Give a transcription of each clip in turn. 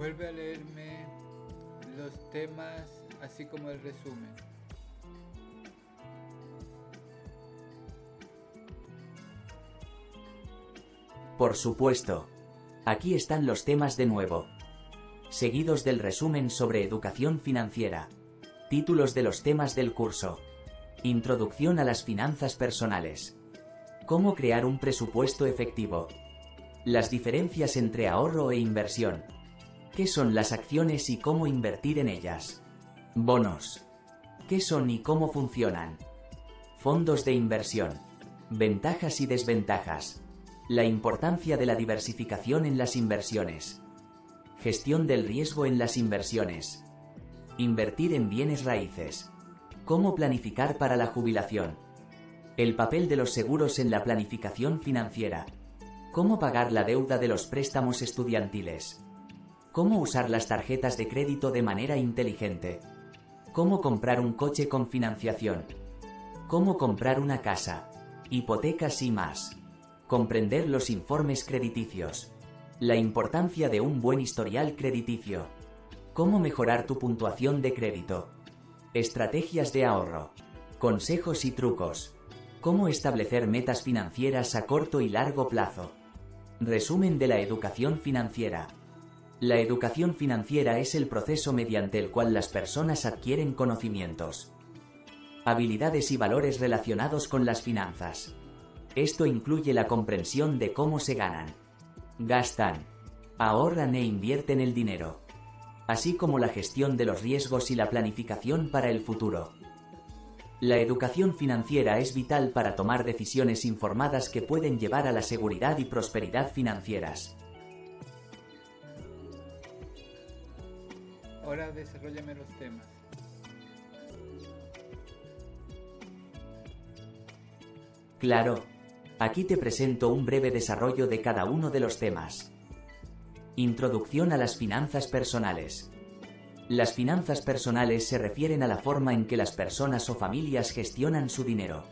Vuelve a leerme los temas, así como el resumen. Por supuesto. Aquí están los temas de nuevo. Seguidos del resumen sobre educación financiera. Títulos de los temas del curso. Introducción a las finanzas personales. Cómo crear un presupuesto efectivo. Las diferencias entre ahorro e inversión. ¿Qué son las acciones y cómo invertir en ellas? Bonos. ¿Qué son y cómo funcionan? Fondos de inversión. Ventajas y desventajas. La importancia de la diversificación en las inversiones. Gestión del riesgo en las inversiones. Invertir en bienes raíces. Cómo planificar para la jubilación. El papel de los seguros en la planificación financiera. Cómo pagar la deuda de los préstamos estudiantiles. Cómo usar las tarjetas de crédito de manera inteligente. Cómo comprar un coche con financiación. Cómo comprar una casa. Hipotecas y más. Comprender los informes crediticios. La importancia de un buen historial crediticio. Cómo mejorar tu puntuación de crédito. Estrategias de ahorro. Consejos y trucos. Cómo establecer metas financieras a corto y largo plazo. Resumen de la educación financiera. La educación financiera es el proceso mediante el cual las personas adquieren conocimientos, habilidades y valores relacionados con las finanzas. Esto incluye la comprensión de cómo se ganan, gastan, ahorran e invierten el dinero, así como la gestión de los riesgos y la planificación para el futuro. La educación financiera es vital para tomar decisiones informadas que pueden llevar a la seguridad y prosperidad financieras. Ahora desarróllame los temas. Claro. Aquí te presento un breve desarrollo de cada uno de los temas. Introducción a las finanzas personales. Las finanzas personales se refieren a la forma en que las personas o familias gestionan su dinero,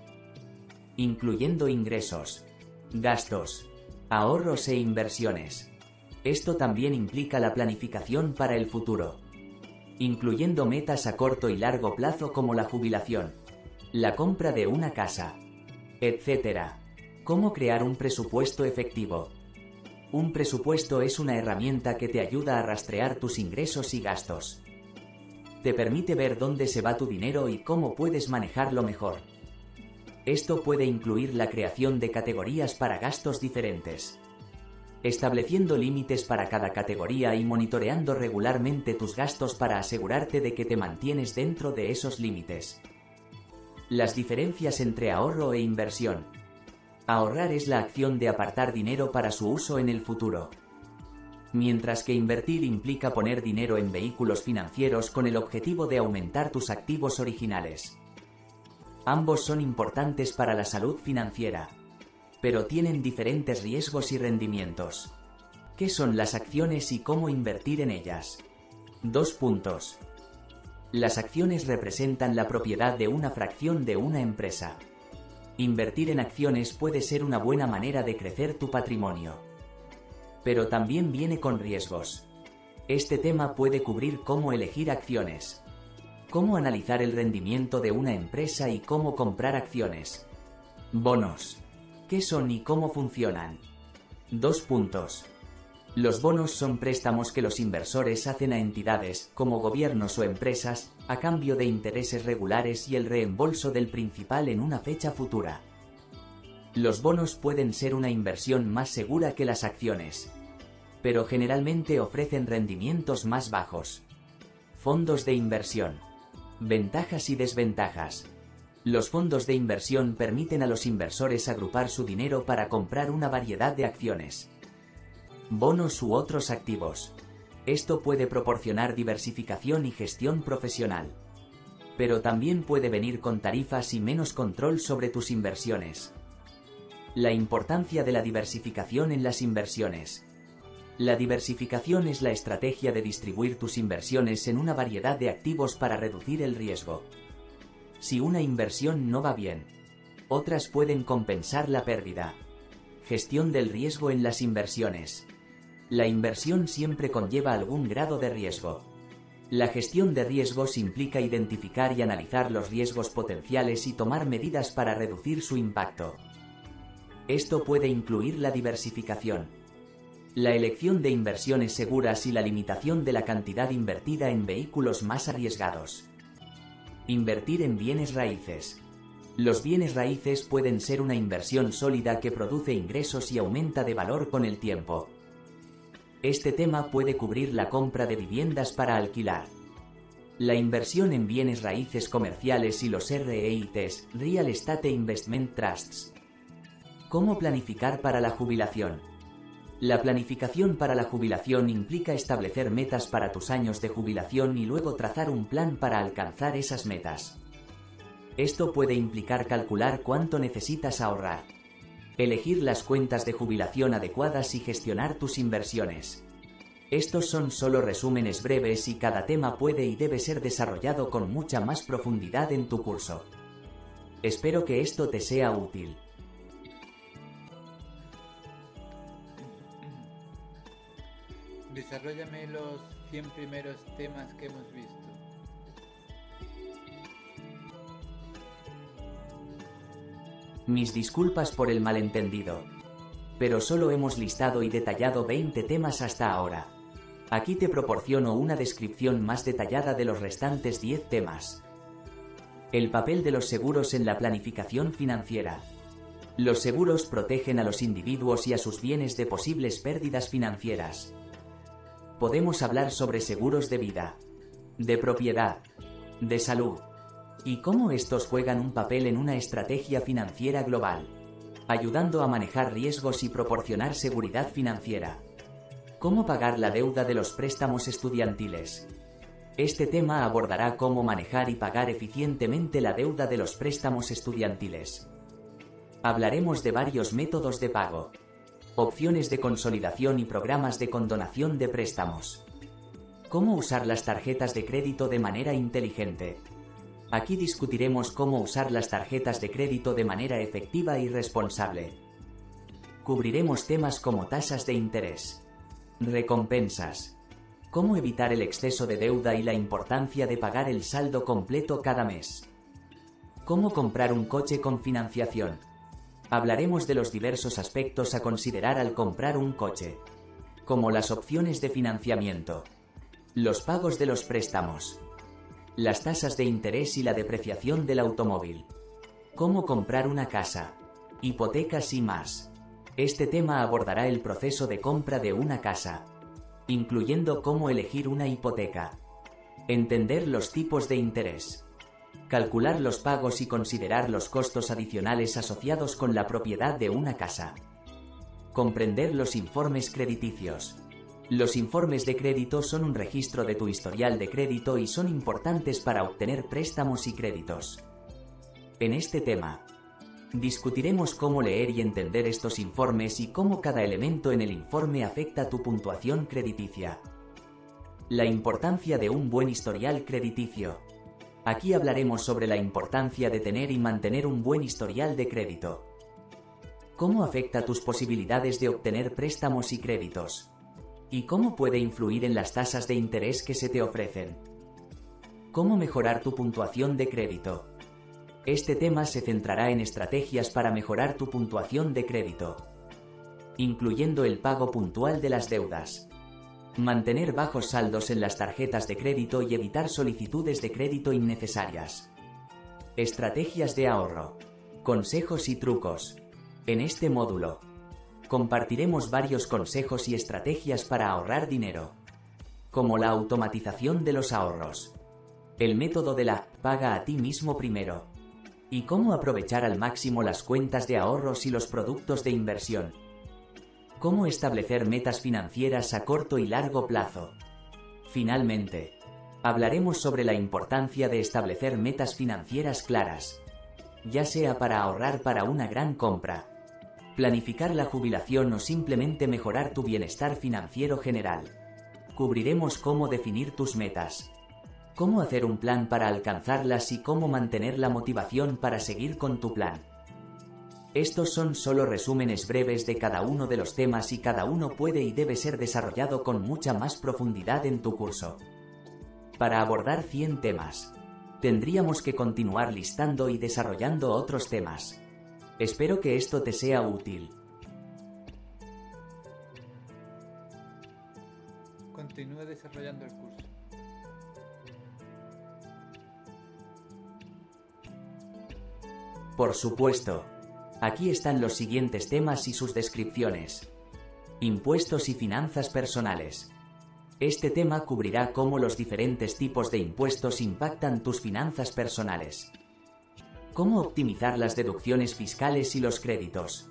incluyendo ingresos, gastos, ahorros e inversiones. Esto también implica la planificación para el futuro, incluyendo metas a corto y largo plazo como la jubilación, la compra de una casa, etc. ¿Cómo crear un presupuesto efectivo? Un presupuesto es una herramienta que te ayuda a rastrear tus ingresos y gastos. Te permite ver dónde se va tu dinero y cómo puedes manejarlo mejor. Esto puede incluir la creación de categorías para gastos diferentes, estableciendo límites para cada categoría y monitoreando regularmente tus gastos para asegurarte de que te mantienes dentro de esos límites. Las diferencias entre ahorro e inversión. Ahorrar es la acción de apartar dinero para su uso en el futuro, mientras que invertir implica poner dinero en vehículos financieros con el objetivo de aumentar tus activos originales. Ambos son importantes para la salud financiera, pero tienen diferentes riesgos y rendimientos. ¿Qué son las acciones y cómo invertir en ellas? 2 puntos. Las acciones representan la propiedad de una fracción de una empresa. Invertir en acciones puede ser una buena manera de crecer tu patrimonio, pero también viene con riesgos. Este tema puede cubrir cómo elegir acciones, cómo analizar el rendimiento de una empresa y cómo comprar acciones. Bonos. ¿Qué son y cómo funcionan? 2 puntos. Los bonos son préstamos que los inversores hacen a entidades, como gobiernos o empresas, a cambio de intereses regulares y el reembolso del principal en una fecha futura. Los bonos pueden ser una inversión más segura que las acciones, pero generalmente ofrecen rendimientos más bajos. Fondos de inversión. Ventajas y desventajas. Los fondos de inversión permiten a los inversores agrupar su dinero para comprar una variedad de acciones, bonos u otros activos. Esto puede proporcionar diversificación y gestión profesional, pero también puede venir con tarifas y menos control sobre tus inversiones. La importancia de la diversificación en las inversiones. La diversificación es la estrategia de distribuir tus inversiones en una variedad de activos para reducir el riesgo. Si una inversión no va bien, otras pueden compensar la pérdida. Gestión del riesgo en las inversiones. La inversión siempre conlleva algún grado de riesgo. La gestión de riesgos implica identificar y analizar los riesgos potenciales y tomar medidas para reducir su impacto. Esto puede incluir la diversificación, la elección de inversiones seguras y la limitación de la cantidad invertida en vehículos más arriesgados. Invertir en bienes raíces. Los bienes raíces pueden ser una inversión sólida que produce ingresos y aumenta de valor con el tiempo. Este tema puede cubrir la compra de viviendas para alquilar, la inversión en bienes raíces comerciales y los REITs, Real Estate Investment Trusts. ¿Cómo planificar para la jubilación? La planificación para la jubilación implica establecer metas para tus años de jubilación y luego trazar un plan para alcanzar esas metas. Esto puede implicar calcular cuánto necesitas ahorrar, elegir las cuentas de jubilación adecuadas y gestionar tus inversiones. Estos son solo resúmenes breves y cada tema puede y debe ser desarrollado con mucha más profundidad en tu curso. Espero que esto te sea útil. Desarróllame los 100 primeros temas que hemos visto. Mis disculpas por el malentendido. Pero solo hemos listado y detallado 20 temas hasta ahora. Aquí te proporciono una descripción más detallada de los restantes 10 temas. El papel de los seguros en la planificación financiera. Los seguros protegen a los individuos y a sus bienes de posibles pérdidas financieras. Podemos hablar sobre seguros de vida, de propiedad, de salud, y cómo estos juegan un papel en una estrategia financiera global, ayudando a manejar riesgos y proporcionar seguridad financiera. ¿Cómo pagar la deuda de los préstamos estudiantiles? Este tema abordará cómo manejar y pagar eficientemente la deuda de los préstamos estudiantiles. Hablaremos de varios métodos de pago, opciones de consolidación y programas de condonación de préstamos. ¿Cómo usar las tarjetas de crédito de manera inteligente? Aquí discutiremos cómo usar las tarjetas de crédito de manera efectiva y responsable. Cubriremos temas como tasas de interés, recompensas, cómo evitar el exceso de deuda y la importancia de pagar el saldo completo cada mes. Cómo comprar un coche con financiación. Hablaremos de los diversos aspectos a considerar al comprar un coche, como las opciones de financiamiento, los pagos de los préstamos, las tasas de interés y la depreciación del automóvil, cómo comprar una casa, hipotecas y más. Este tema abordará el proceso de compra de una casa, incluyendo cómo elegir una hipoteca, entender los tipos de interés, calcular los pagos y considerar los costos adicionales asociados con la propiedad de una casa. Comprender los informes crediticios. Los informes de crédito son un registro de tu historial de crédito y son importantes para obtener préstamos y créditos. En este tema, discutiremos cómo leer y entender estos informes y cómo cada elemento en el informe afecta tu puntuación crediticia. La importancia de un buen historial crediticio. Aquí hablaremos sobre la importancia de tener y mantener un buen historial de crédito. ¿Cómo afecta tus posibilidades de obtener préstamos y créditos? ¿Y cómo puede influir en las tasas de interés que se te ofrecen? ¿Cómo mejorar tu puntuación de crédito? Este tema se centrará en estrategias para mejorar tu puntuación de crédito, incluyendo el pago puntual de las deudas, mantener bajos saldos en las tarjetas de crédito y evitar solicitudes de crédito innecesarias. Estrategias de ahorro, consejos y trucos. En este módulo, compartiremos varios consejos y estrategias para ahorrar dinero, como la automatización de los ahorros, el método de la paga a ti mismo primero, y cómo aprovechar al máximo las cuentas de ahorros y los productos de inversión. Cómo establecer metas financieras a corto y largo plazo. Finalmente, hablaremos sobre la importancia de establecer metas financieras claras, ya sea para ahorrar para una gran compra, planificar la jubilación o simplemente mejorar tu bienestar financiero general. Cubriremos cómo definir tus metas, cómo hacer un plan para alcanzarlas y cómo mantener la motivación para seguir con tu plan. Estos son solo resúmenes breves de cada uno de los temas y cada uno puede y debe ser desarrollado con mucha más profundidad en tu curso. Para abordar 100 temas, tendríamos que continuar listando y desarrollando otros temas. Espero que esto te sea útil. Continúa desarrollando el curso. Por supuesto. Aquí están los siguientes temas y sus descripciones. Impuestos y finanzas personales. Este tema cubrirá cómo los diferentes tipos de impuestos impactan tus finanzas personales. Cómo optimizar las deducciones fiscales y los créditos.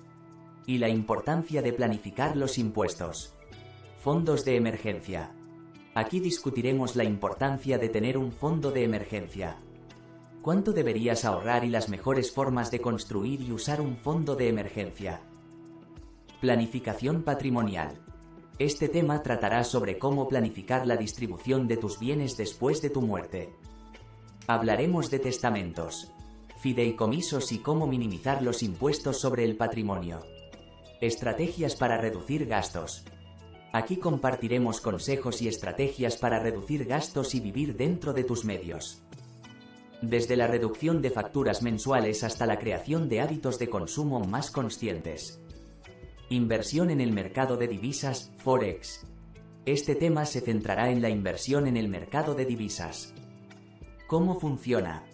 Y la importancia de planificar los impuestos. Fondos de emergencia. Aquí discutiremos la importancia de tener un fondo de emergencia. ¿Cuánto deberías ahorrar y las mejores formas de construir y usar un fondo de emergencia? Planificación patrimonial. Este tema tratará sobre cómo planificar la distribución de tus bienes después de tu muerte. Hablaremos de testamentos, fideicomisos y cómo minimizar los impuestos sobre el patrimonio. Estrategias para reducir gastos. Aquí compartiremos consejos y estrategias para reducir gastos y vivir dentro de tus medios. Desde la reducción de facturas mensuales hasta la creación de hábitos de consumo más conscientes. Inversión en el mercado de divisas, Forex. Este tema se centrará en la inversión en el mercado de divisas. ¿Cómo funciona?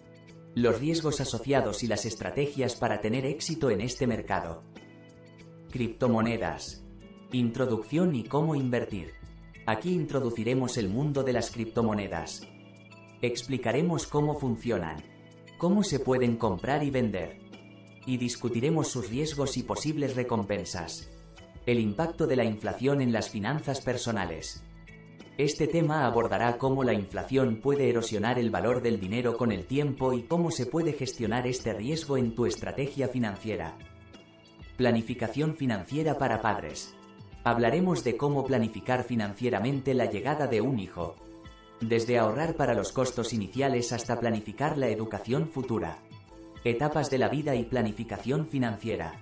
Los riesgos asociados y las estrategias para tener éxito en este mercado. Criptomonedas. Introducción y cómo invertir. Aquí introduciremos el mundo de las criptomonedas. Explicaremos cómo funcionan, cómo se pueden comprar y vender, y discutiremos sus riesgos y posibles recompensas. El impacto de la inflación en las finanzas personales. Este tema abordará cómo la inflación puede erosionar el valor del dinero con el tiempo y cómo se puede gestionar este riesgo en tu estrategia financiera. Planificación financiera para padres. Hablaremos de cómo planificar financieramente la llegada de un hijo. Desde ahorrar para los costos iniciales hasta planificar la educación futura. Etapas de la vida y planificación financiera.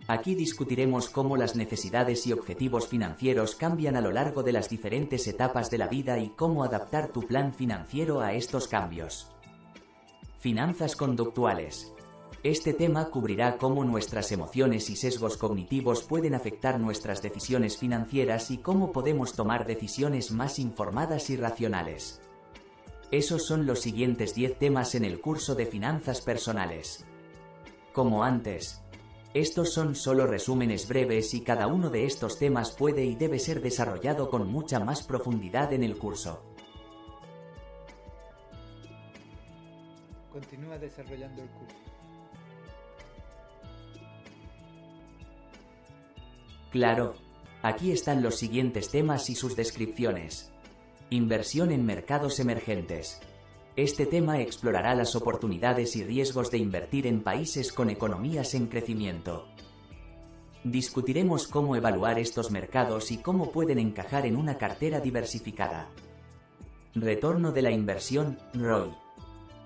Aquí discutiremos cómo las necesidades y objetivos financieros cambian a lo largo de las diferentes etapas de la vida y cómo adaptar tu plan financiero a estos cambios. Finanzas conductuales. Este tema cubrirá cómo nuestras emociones y sesgos cognitivos pueden afectar nuestras decisiones financieras y cómo podemos tomar decisiones más informadas y racionales. Esos son los siguientes 10 temas en el curso de finanzas personales. Como antes, estos son solo resúmenes breves y cada uno de estos temas puede y debe ser desarrollado con mucha más profundidad en el curso. Continúa desarrollando el curso. Claro. Aquí están los siguientes temas y sus descripciones. Inversión en mercados emergentes. Este tema explorará las oportunidades y riesgos de invertir en países con economías en crecimiento. Discutiremos cómo evaluar estos mercados y cómo pueden encajar en una cartera diversificada. Retorno de la inversión, ROI.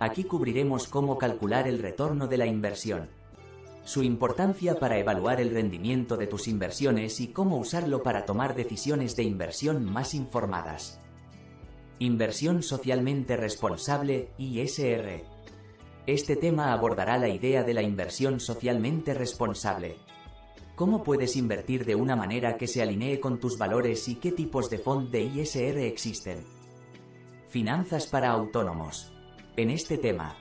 Aquí cubriremos cómo calcular el retorno de la inversión. Su importancia para evaluar el rendimiento de tus inversiones y cómo usarlo para tomar decisiones de inversión más informadas. Inversión socialmente responsable, ISR. Este tema abordará la idea de la inversión socialmente responsable. ¿Cómo puedes invertir de una manera que se alinee con tus valores y qué tipos de fondos de ISR existen? Finanzas para autónomos. En este tema,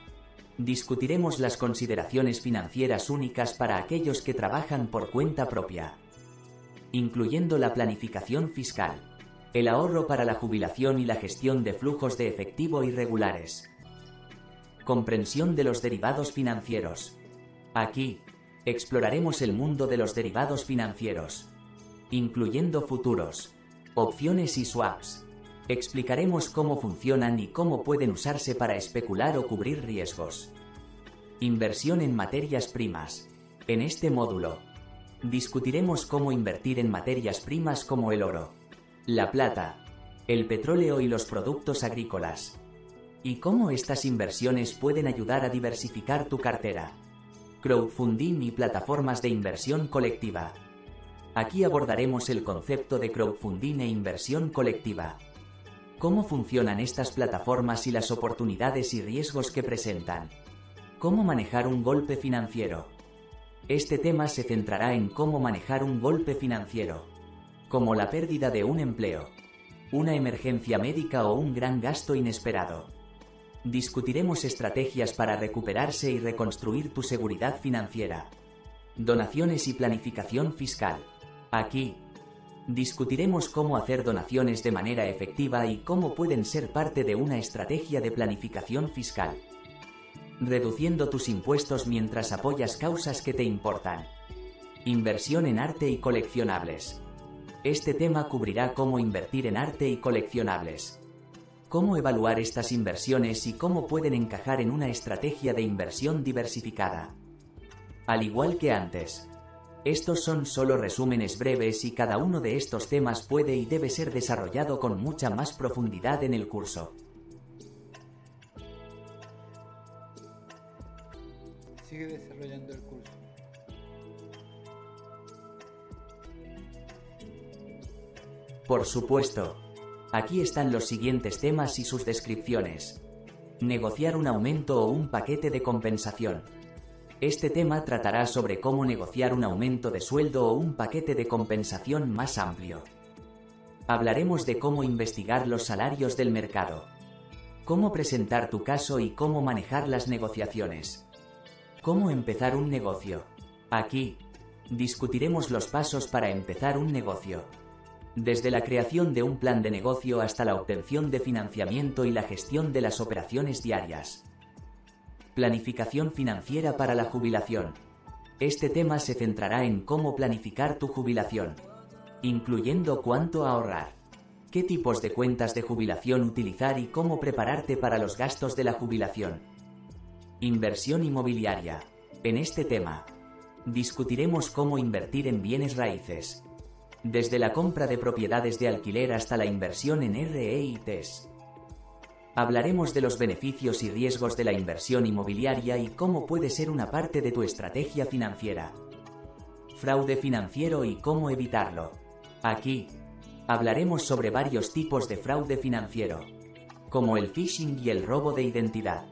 discutiremos las consideraciones financieras únicas para aquellos que trabajan por cuenta propia, incluyendo la planificación fiscal, el ahorro para la jubilación y la gestión de flujos de efectivo irregulares. Comprensión de los derivados financieros. Aquí, exploraremos el mundo de los derivados financieros, incluyendo futuros, opciones y swaps. Explicaremos cómo funcionan y cómo pueden usarse para especular o cubrir riesgos. Inversión en materias primas. En este módulo, discutiremos cómo invertir en materias primas como el oro, la plata, el petróleo y los productos agrícolas, y cómo estas inversiones pueden ayudar a diversificar tu cartera. crowdfunding y plataformas de inversión colectiva. Aquí abordaremos el concepto de crowdfunding e inversión colectiva. ¿Cómo funcionan estas plataformas y las oportunidades y riesgos que presentan? ¿Cómo manejar un golpe financiero? Este tema se centrará en cómo manejar un golpe financiero, como la pérdida de un empleo, una emergencia médica o un gran gasto inesperado. Discutiremos estrategias para recuperarse y reconstruir tu seguridad financiera. Donaciones y planificación fiscal. Aquí, discutiremos cómo hacer donaciones de manera efectiva y cómo pueden ser parte de una estrategia de planificación fiscal. Reduciendo tus impuestos mientras apoyas causas que te importan. Inversión en arte y coleccionables. Este tema cubrirá cómo invertir en arte y coleccionables, cómo evaluar estas inversiones y cómo pueden encajar en una estrategia de inversión diversificada. Al igual que antes, estos son solo resúmenes breves y cada uno de estos temas puede y debe ser desarrollado con mucha más profundidad en el curso. Sigue desarrollando el curso. Por supuesto. Aquí están los siguientes temas y sus descripciones. Negociar un aumento o un paquete de compensación. Este tema tratará sobre cómo negociar un aumento de sueldo o un paquete de compensación más amplio. Hablaremos de cómo investigar los salarios del mercado, cómo presentar tu caso y cómo manejar las negociaciones. ¿Cómo empezar un negocio? Aquí, discutiremos los pasos para empezar un negocio. Desde la creación de un plan de negocio hasta la obtención de financiamiento y la gestión de las operaciones diarias. Planificación financiera para la jubilación. Este tema se centrará en cómo planificar tu jubilación, incluyendo cuánto ahorrar, qué tipos de cuentas de jubilación utilizar y cómo prepararte para los gastos de la jubilación. Inversión inmobiliaria. En este tema, discutiremos cómo invertir en bienes raíces, desde la compra de propiedades de alquiler hasta la inversión en REITs. Hablaremos de los beneficios y riesgos de la inversión inmobiliaria y cómo puede ser una parte de tu estrategia financiera. Fraude financiero y cómo evitarlo. Aquí, hablaremos sobre varios tipos de fraude financiero, como el phishing y el robo de identidad.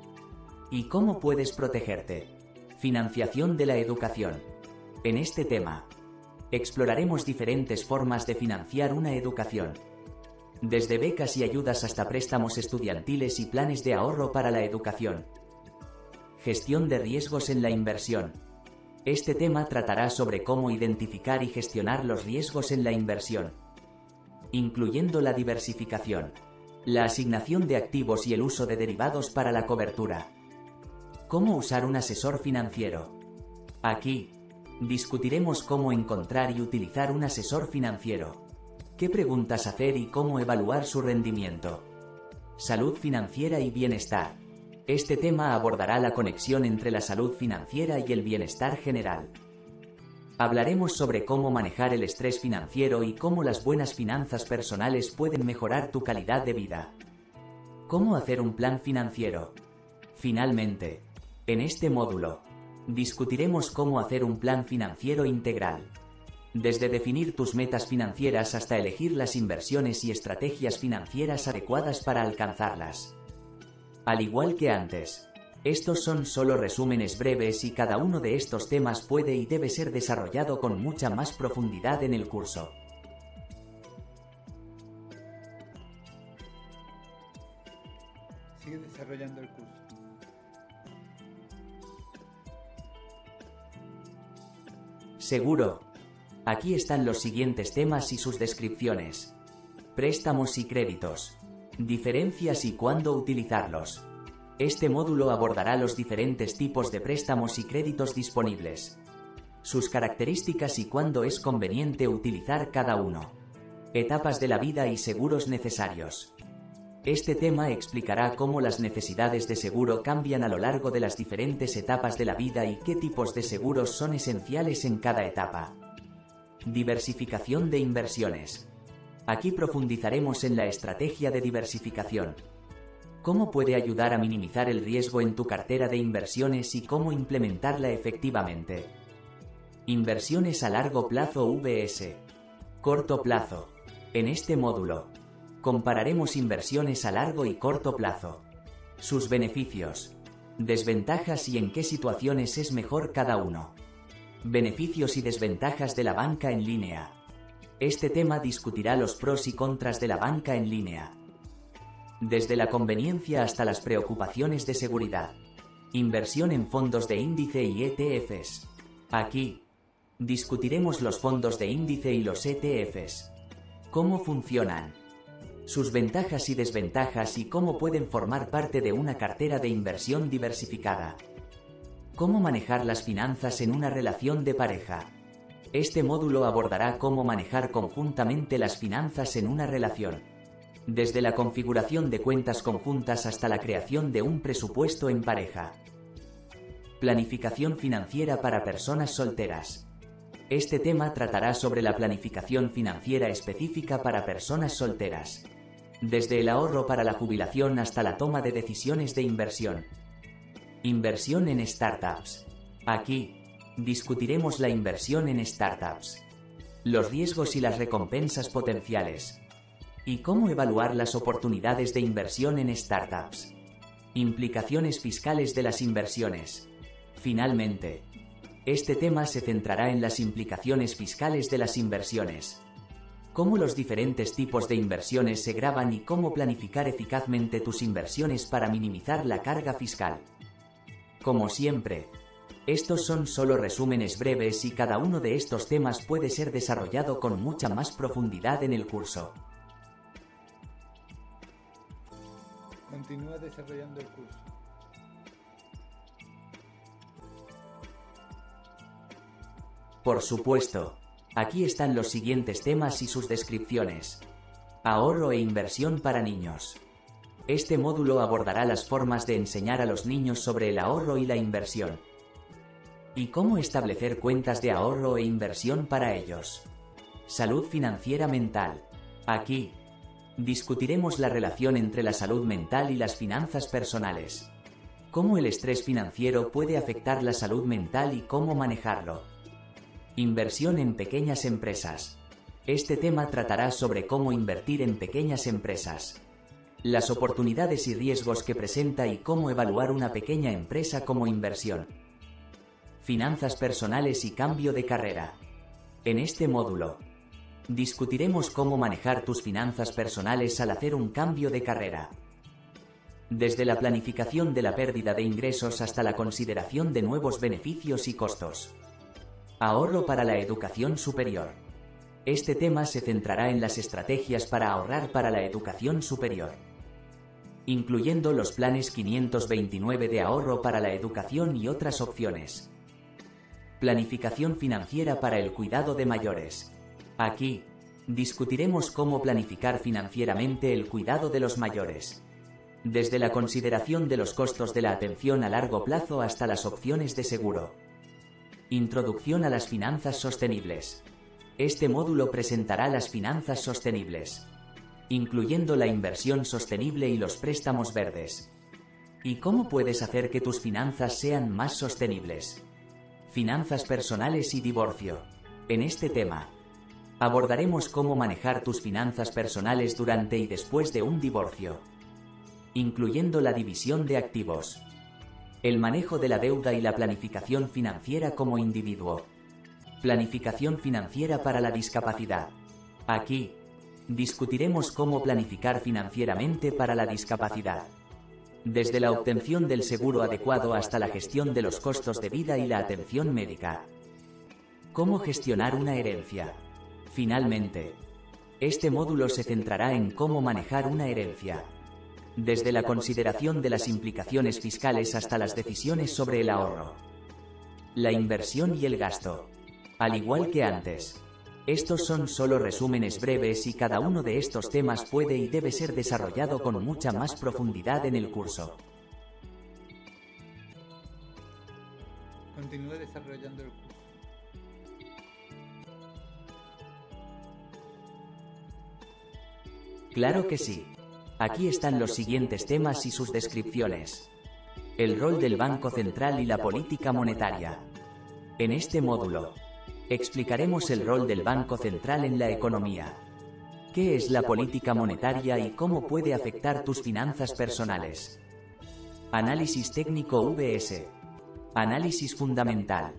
¿Y cómo puedes protegerte? Financiación de la educación. En este tema, exploraremos diferentes formas de financiar una educación, desde becas y ayudas hasta préstamos estudiantiles y planes de ahorro para la educación. Gestión de riesgos en la inversión. Este tema tratará sobre cómo identificar y gestionar los riesgos en la inversión, incluyendo la diversificación, la asignación de activos y el uso de derivados para la cobertura. ¿Cómo usar un asesor financiero? Aquí, discutiremos cómo encontrar y utilizar un asesor financiero, qué preguntas hacer y cómo evaluar su rendimiento. Salud financiera y bienestar. Este tema abordará la conexión entre la salud financiera y el bienestar general. Hablaremos sobre cómo manejar el estrés financiero y cómo las buenas finanzas personales pueden mejorar tu calidad de vida. ¿Cómo hacer un plan financiero? Finalmente, en este módulo, discutiremos cómo hacer un plan financiero integral, desde definir tus metas financieras hasta elegir las inversiones y estrategias financieras adecuadas para alcanzarlas. Al igual que antes, estos son solo resúmenes breves y cada uno de estos temas puede y debe ser desarrollado con mucha más profundidad en el curso. Sigue desarrollando el curso. Seguro. Aquí están los siguientes temas y sus descripciones. Préstamos y créditos. Diferencias y cuándo utilizarlos. Este módulo abordará los diferentes tipos de préstamos y créditos disponibles, sus características y cuándo es conveniente utilizar cada uno. Etapas de la vida y seguros necesarios. Este tema explicará cómo las necesidades de seguro cambian a lo largo de las diferentes etapas de la vida y qué tipos de seguros son esenciales en cada etapa. Diversificación de inversiones. Aquí profundizaremos en la estrategia de diversificación, cómo puede ayudar a minimizar el riesgo en tu cartera de inversiones y cómo implementarla efectivamente. Inversiones a largo plazo vs. corto plazo. En este módulo, compararemos inversiones a largo y corto plazo, sus beneficios, desventajas y en qué situaciones es mejor cada uno. Beneficios y desventajas de la banca en línea. Este tema discutirá los pros y contras de la banca en línea, desde la conveniencia hasta las preocupaciones de seguridad. Inversión en fondos de índice y ETFs. Aquí, discutiremos los fondos de índice y los ETFs. ¿Cómo funcionan? Sus ventajas y desventajas y cómo pueden formar parte de una cartera de inversión diversificada. ¿Cómo manejar las finanzas en una relación de pareja? Este módulo abordará cómo manejar conjuntamente las finanzas en una relación, desde la configuración de cuentas conjuntas hasta la creación de un presupuesto en pareja. Planificación financiera para personas solteras. Este tema tratará sobre la planificación financiera específica para personas solteras, desde el ahorro para la jubilación hasta la toma de decisiones de inversión. Inversión en startups. Aquí, discutiremos la inversión en startups, los riesgos y las recompensas potenciales, y cómo evaluar las oportunidades de inversión en startups. Implicaciones fiscales de las inversiones. Finalmente, este tema se centrará en las implicaciones fiscales de las inversiones, cómo los diferentes tipos de inversiones se gravan y cómo planificar eficazmente tus inversiones para minimizar la carga fiscal. Como siempre, estos son solo resúmenes breves y cada uno de estos temas puede ser desarrollado con mucha más profundidad en el curso. Continúa desarrollando el curso. Por supuesto, aquí están los siguientes temas y sus descripciones. Ahorro e inversión para niños. Este módulo abordará las formas de enseñar a los niños sobre el ahorro y la inversión, y cómo establecer cuentas de ahorro e inversión para ellos. Salud financiera mental. Aquí, discutiremos la relación entre la salud mental y las finanzas personales, cómo el estrés financiero puede afectar la salud mental y cómo manejarlo. Inversión en pequeñas empresas. Este tema tratará sobre cómo invertir en pequeñas empresas, las oportunidades y riesgos que presenta y cómo evaluar una pequeña empresa como inversión. Finanzas personales y cambio de carrera. En este módulo, discutiremos cómo manejar tus finanzas personales al hacer un cambio de carrera, desde la planificación de la pérdida de ingresos hasta la consideración de nuevos beneficios y costos. Ahorro para la educación superior. Este tema se centrará en las estrategias para ahorrar para la educación superior, incluyendo los planes 529 de ahorro para la educación y otras opciones. Planificación financiera para el cuidado de mayores. Aquí, discutiremos cómo planificar financieramente el cuidado de los mayores, desde la consideración de los costos de la atención a largo plazo hasta las opciones de seguro. Introducción a las finanzas sostenibles. Este módulo presentará las finanzas sostenibles, incluyendo la inversión sostenible y los préstamos verdes, y cómo puedes hacer que tus finanzas sean más sostenibles. Finanzas personales y divorcio. En este tema, abordaremos cómo manejar tus finanzas personales durante y después de un divorcio, incluyendo la división de activos, el manejo de la deuda y la planificación financiera como individuo. Planificación financiera para la discapacidad. Aquí, discutiremos cómo planificar financieramente para la discapacidad, desde la obtención del seguro adecuado hasta la gestión de los costos de vida y la atención médica. Cómo gestionar una herencia. Finalmente, este módulo se centrará en cómo manejar una herencia, desde la consideración de las implicaciones fiscales hasta las decisiones sobre el ahorro, la inversión y el gasto. Al igual que antes, estos son solo resúmenes breves y cada uno de estos temas puede y debe ser desarrollado con mucha más profundidad en el curso. Continúa desarrollando el curso. Claro que sí. Aquí están los siguientes temas y sus descripciones. El rol del Banco Central y la política monetaria. En este módulo, explicaremos el rol del Banco Central en la economía. ¿Qué es la política monetaria y cómo puede afectar tus finanzas personales? Análisis técnico vs. Análisis fundamental.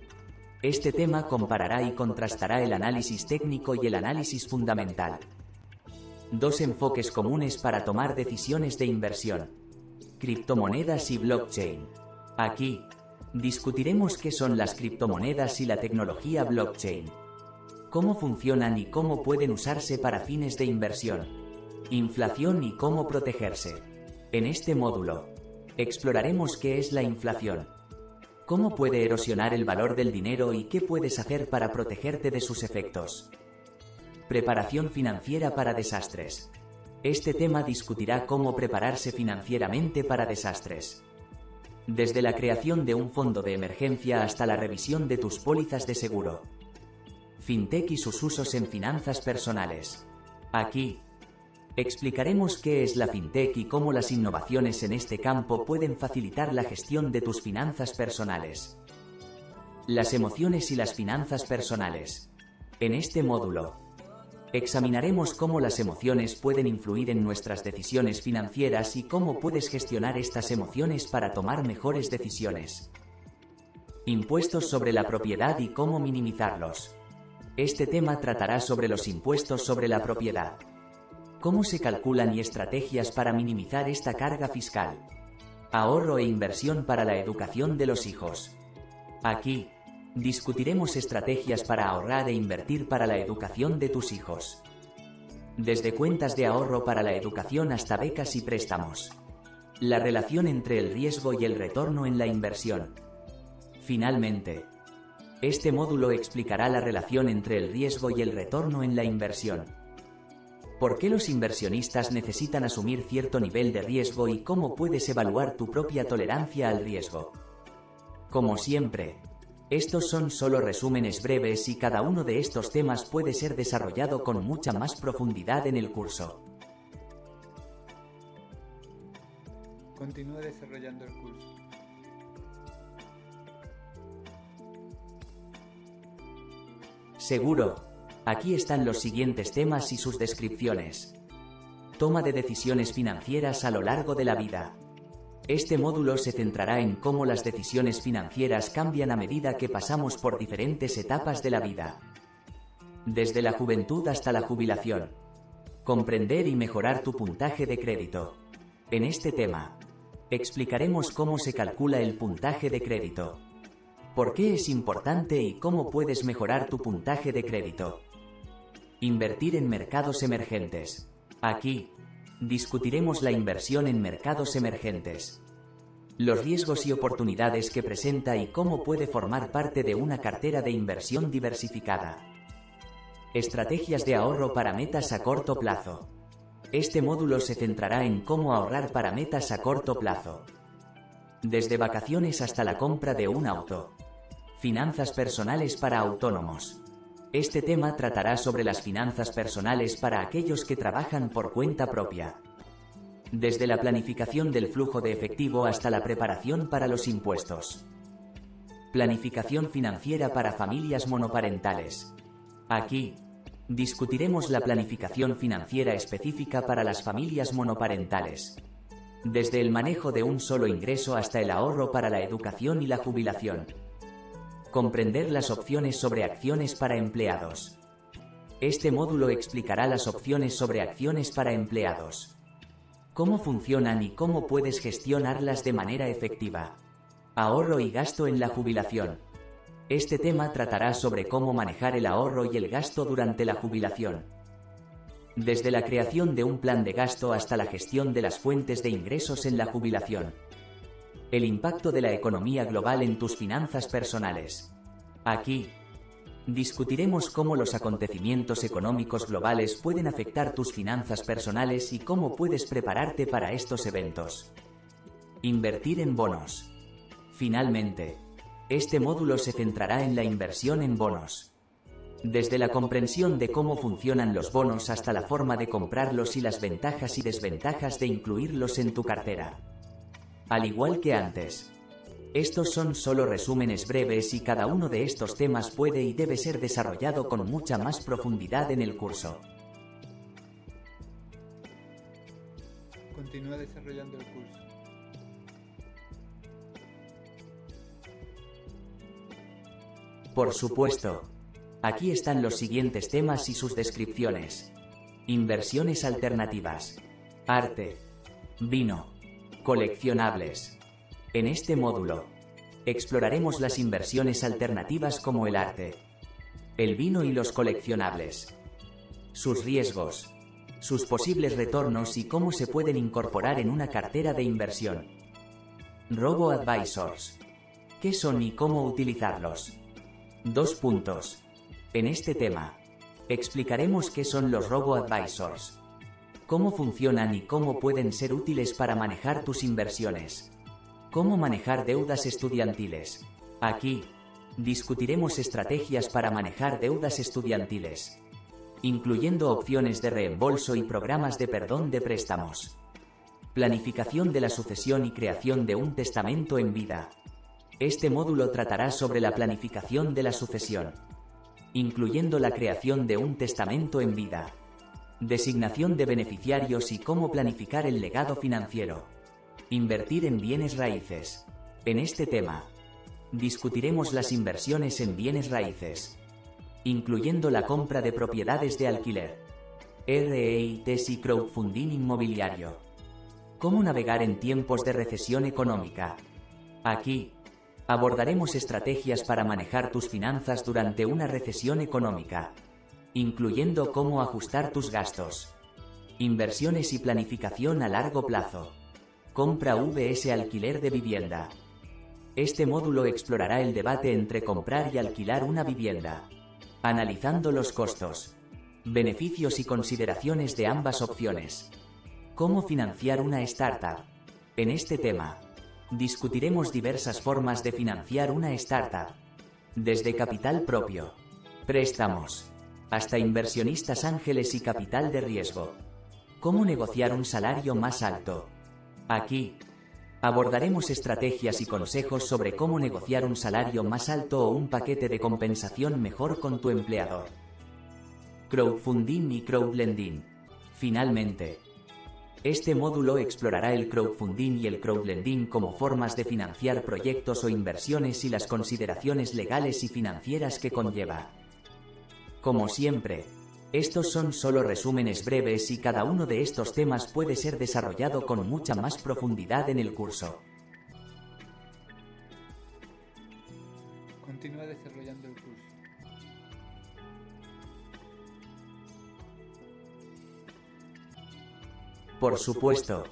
Este tema comparará y contrastará el análisis técnico y el análisis fundamental. Dos enfoques comunes para tomar decisiones de inversión. Criptomonedas y blockchain. Aquí, discutiremos qué son las criptomonedas y la tecnología blockchain. Cómo funcionan y cómo pueden usarse para fines de inversión. Inflación y cómo protegerse. En este módulo, exploraremos qué es la inflación. Cómo puede erosionar el valor del dinero y qué puedes hacer para protegerte de sus efectos. Preparación financiera para desastres. Este tema discutirá cómo prepararse financieramente para desastres. Desde la creación de un fondo de emergencia hasta la revisión de tus pólizas de seguro. Fintech y sus usos en finanzas personales. Aquí, explicaremos qué es la fintech y cómo las innovaciones en este campo pueden facilitar la gestión de tus finanzas personales. Las emociones y las finanzas personales. En este módulo, examinaremos cómo las emociones pueden influir en nuestras decisiones financieras y cómo puedes gestionar estas emociones para tomar mejores decisiones. Impuestos sobre la propiedad y cómo minimizarlos. Este tema tratará sobre los impuestos sobre la propiedad. Cómo se calculan y estrategias para minimizar esta carga fiscal. Ahorro e inversión para la educación de los hijos. Aquí, discutiremos estrategias para ahorrar e invertir para la educación de tus hijos. Desde cuentas de ahorro para la educación hasta becas y préstamos. La relación entre el riesgo y el retorno en la inversión. Finalmente, este módulo explicará la relación entre el riesgo y el retorno en la inversión. ¿Por qué los inversionistas necesitan asumir cierto nivel de riesgo y cómo puedes evaluar tu propia tolerancia al riesgo? Como siempre, estos son solo resúmenes breves y cada uno de estos temas puede ser desarrollado con mucha más profundidad en el curso. Continúa desarrollando el curso. Seguro. Aquí están los siguientes temas y sus descripciones. Toma de decisiones financieras a lo largo de la vida. Este módulo se centrará en cómo las decisiones financieras cambian a medida que pasamos por diferentes etapas de la vida. Desde la juventud hasta la jubilación. Comprender y mejorar tu puntaje de crédito. En este tema, explicaremos cómo se calcula el puntaje de crédito. ¿Por qué es importante y cómo puedes mejorar tu puntaje de crédito? Invertir en mercados emergentes. Aquí, discutiremos la inversión en mercados emergentes. Los riesgos y oportunidades que presenta y cómo puede formar parte de una cartera de inversión diversificada. Estrategias de ahorro para metas a corto plazo. Este módulo se centrará en cómo ahorrar para metas a corto plazo. Desde vacaciones hasta la compra de un auto. Finanzas personales para autónomos. Este tema tratará sobre las finanzas personales para aquellos que trabajan por cuenta propia. Desde la planificación del flujo de efectivo hasta la preparación para los impuestos. Planificación financiera para familias monoparentales. Aquí, discutiremos la planificación financiera específica para las familias monoparentales. Desde el manejo de un solo ingreso hasta el ahorro para la educación y la jubilación. Comprender las opciones sobre acciones para empleados. Este módulo explicará las opciones sobre acciones para empleados. Cómo funcionan y cómo puedes gestionarlas de manera efectiva. Ahorro y gasto en la jubilación. Este tema tratará sobre cómo manejar el ahorro y el gasto durante la jubilación. Desde la creación de un plan de gasto hasta la gestión de las fuentes de ingresos en la jubilación. El impacto de la economía global en tus finanzas personales. Aquí, discutiremos cómo los acontecimientos económicos globales pueden afectar tus finanzas personales y cómo puedes prepararte para estos eventos. Invertir en bonos. Finalmente, este módulo se centrará en la inversión en bonos. Desde la comprensión de cómo funcionan los bonos hasta la forma de comprarlos y las ventajas y desventajas de incluirlos en tu cartera. Al igual que antes. Estos son solo resúmenes breves y cada uno de estos temas puede y debe ser desarrollado con mucha más profundidad en el curso. Continúa desarrollando el curso. Por supuesto. Aquí están los siguientes temas y sus descripciones. Inversiones alternativas. Arte. Vino. Coleccionables. En este módulo, exploraremos las inversiones alternativas como el arte, el vino y los coleccionables. Sus riesgos, sus posibles retornos y cómo se pueden incorporar en una cartera de inversión. Robo-advisors. ¿Qué son y cómo utilizarlos? 2 puntos. En este tema, explicaremos qué son los robo-advisors, cómo funcionan y cómo pueden ser útiles para manejar tus inversiones. Cómo manejar deudas estudiantiles. Aquí, discutiremos estrategias para manejar deudas estudiantiles, incluyendo opciones de reembolso y programas de perdón de préstamos. Planificación de la sucesión y creación de un testamento en vida. Este módulo tratará sobre la planificación de la sucesión, incluyendo la creación de un testamento en vida, designación de beneficiarios y cómo planificar el legado financiero. Invertir en bienes raíces. En este tema, discutiremos las inversiones en bienes raíces, incluyendo la compra de propiedades de alquiler, REITs y crowdfunding inmobiliario. Cómo navegar en tiempos de recesión económica. Aquí, abordaremos estrategias para manejar tus finanzas durante una recesión económica, incluyendo cómo ajustar tus gastos. Inversiones y planificación a largo plazo. Compra vs alquiler de vivienda. Este módulo explorará el debate entre comprar y alquilar una vivienda, analizando los costos, beneficios y consideraciones de ambas opciones. Cómo financiar una startup. En este tema, discutiremos diversas formas de financiar una startup, desde capital propio, préstamos, hasta inversionistas ángeles y capital de riesgo. Cómo negociar un salario más alto. Aquí, abordaremos estrategias y consejos sobre cómo negociar un salario más alto o un paquete de compensación mejor con tu empleador. Crowdfunding y crowdlending. Finalmente, este módulo explorará el crowdfunding y el crowdlending como formas de financiar proyectos o inversiones y las consideraciones legales y financieras que conlleva. Como siempre, estos son solo resúmenes breves y cada uno de estos temas puede ser desarrollado con mucha más profundidad en el curso. Continúa desarrollando el curso. Por supuesto,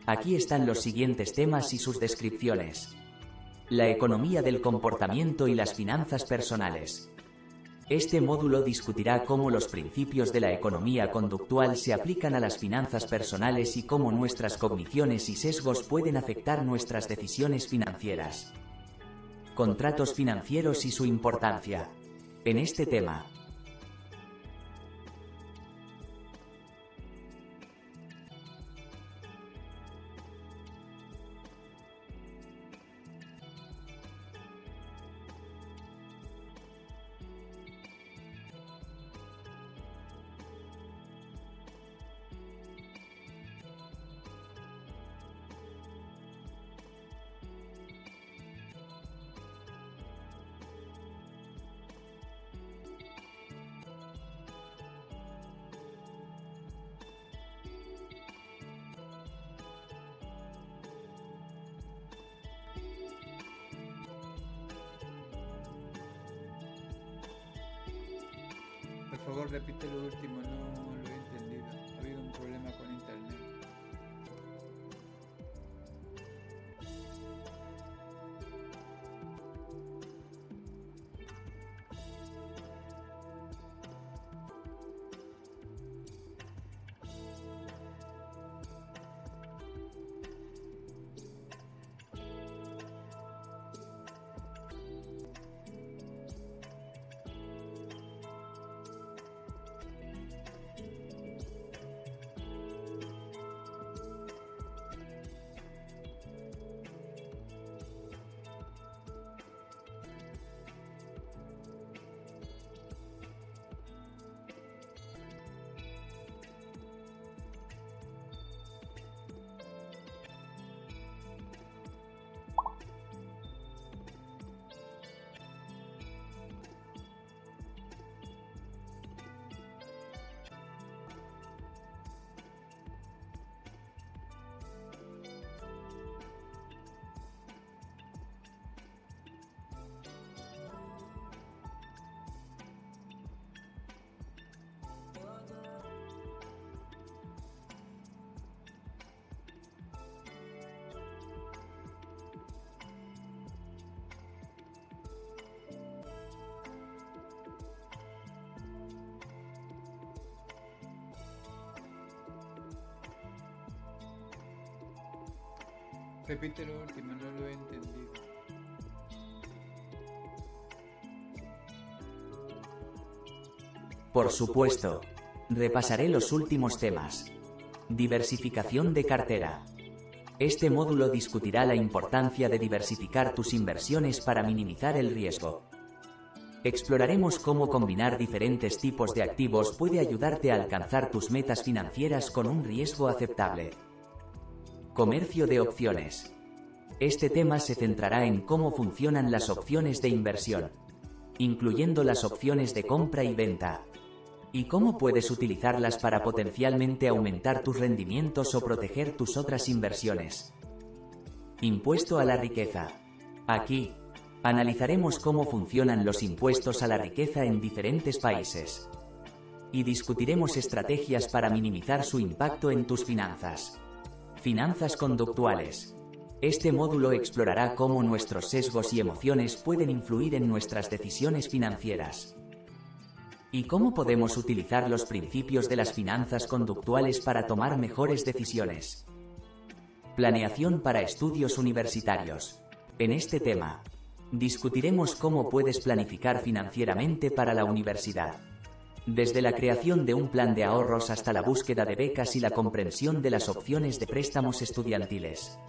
aquí están los siguientes temas y sus descripciones. La economía del comportamiento y las finanzas personales. Este módulo discutirá cómo los principios de la economía conductual se aplican a las finanzas personales y cómo nuestras cogniciones y sesgos pueden afectar nuestras decisiones financieras. Contratos financieros y su importancia. En este tema, Por favor, repite lo último, no lo he entendido. Ha habido un problema con internet. Repite lo último, no lo he entendido. Por supuesto. Repasaré los últimos temas. Diversificación de cartera. Este módulo discutirá la importancia de diversificar tus inversiones para minimizar el riesgo. Exploraremos cómo combinar diferentes tipos de activos puede ayudarte a alcanzar tus metas financieras con un riesgo aceptable. Comercio de opciones. Este tema se centrará en cómo funcionan las opciones de inversión, incluyendo las opciones de compra y venta, y cómo puedes utilizarlas para potencialmente aumentar tus rendimientos o proteger tus otras inversiones. Impuesto a la riqueza. Aquí, analizaremos cómo funcionan los impuestos a la riqueza en diferentes países, y discutiremos estrategias para minimizar su impacto en tus finanzas. Finanzas conductuales. Este módulo explorará cómo nuestros sesgos y emociones pueden influir en nuestras decisiones financieras, y cómo podemos utilizar los principios de las finanzas conductuales para tomar mejores decisiones. Planeación para estudios universitarios. En este tema, discutiremos cómo puedes planificar financieramente para la universidad, desde la creación de un plan de ahorros hasta la búsqueda de becas y la comprensión de las opciones de préstamos estudiantiles.